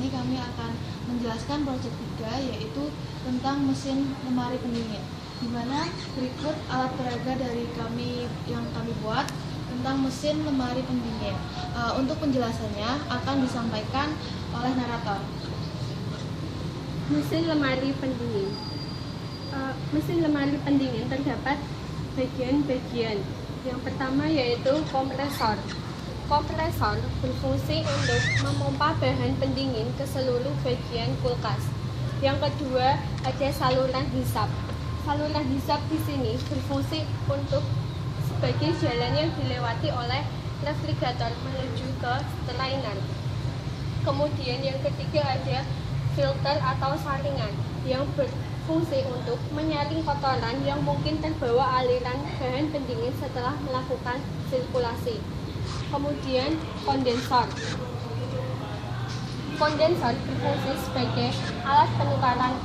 sini kami akan menjelaskan proyek 3, yaitu tentang mesin lemari pendingin, di mana berikut alat peraga dari kami yang kami buat tentang mesin lemari pendingin. Untuk penjelasannya akan disampaikan oleh narator. Mesin lemari pendingin. Mesin lemari pendingin terdapat bagian-bagian. Yang pertama yaitu kompresor. Kompresor berfungsi untuk memompa bahan pendingin ke seluruh bagian kulkas. Yang kedua ada saluran hisap. Saluran hisap di sini berfungsi untuk sebagai jalan yang dilewati oleh refrigerator menuju ke liner. Kemudian yang ketiga ada filter atau saringan yang berfungsi untuk menyaring kotoran yang mungkin terbawa aliran bahan pendingin setelah melakukan sirkulasi. Kemudian kondensor. Kondensor berfungsi sebagai alat penukaran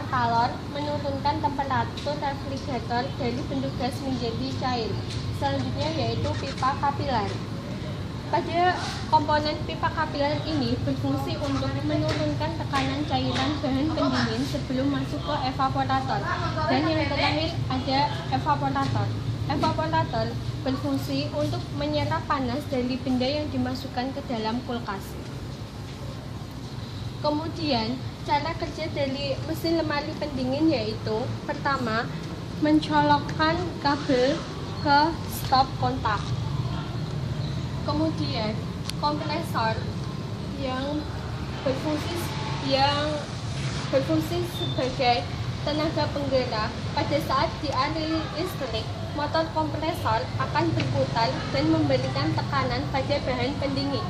kalor, menurunkan temperatur refrigerator dari bentuk gas menjadi cair. Selanjutnya yaitu pipa kapiler. Pada komponen pipa kapiler ini berfungsi untuk menurunkan tekanan cairan bahan pendingin sebelum masuk ke evaporator. Dan yang terakhir ada evaporator. Evaporator berfungsi untuk menyerap panas dari benda yang dimasukkan ke dalam kulkas. Kemudian, cara kerja dari mesin lemari pendingin yaitu pertama, mencolokkan kabel ke stop kontak. Kemudian, kompresor yang berfungsi sebagai tenaga penggerak. Pada saat dialiri listrik, motor kompresor akan berputar dan memberikan tekanan pada bahan pendingin.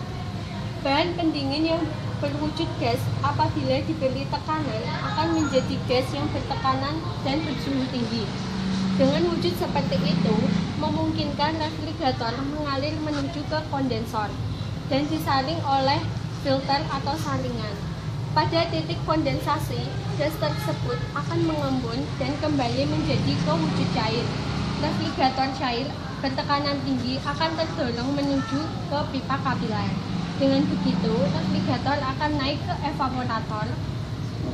Bahan pendingin yang berwujud gas apabila diberi tekanan akan menjadi gas yang bertekanan dan bersuhu tinggi. Dengan wujud seperti itu, memungkinkan refrigerator mengalir menuju ke kondensor dan disaring oleh filter atau saringan. Pada titik kondensasi, gas tersebut akan mengembun dan kembali menjadi ke wujud cair. Refrigerator cair bertekanan tinggi akan terdorong menuju ke pipa kapiler. Dengan begitu, refrigerator akan naik ke evaporator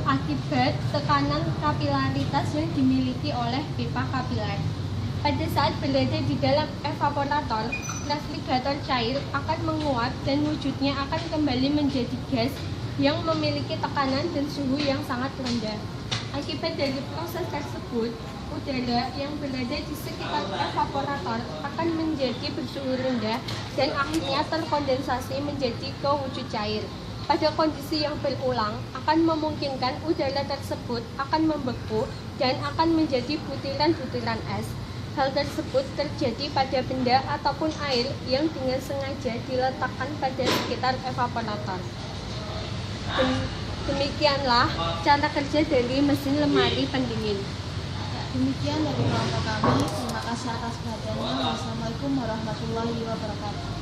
akibat tekanan kapilaritas yang dimiliki oleh pipa kapiler. Pada saat berada di dalam evaporator, refrigerator cair akan menguap dan wujudnya akan kembali menjadi gas yang memiliki tekanan dan suhu yang sangat rendah. Akibat dari proses tersebut, udara yang berada di sekitar evaporator akan menjadi bersuhu rendah dan akhirnya terkondensasi menjadi ke wujud cair. Pada kondisi yang berulang, akan memungkinkan udara tersebut akan membeku dan akan menjadi butiran-butiran es. Hal tersebut terjadi pada benda ataupun air yang dengan sengaja diletakkan pada sekitar evaporator. Demikianlah cara kerja dari mesin lemari pendingin. Demikian dari kelompok kami. Terima kasih atas perhatiannya. Wassalamualaikum warahmatullahi wabarakatuh.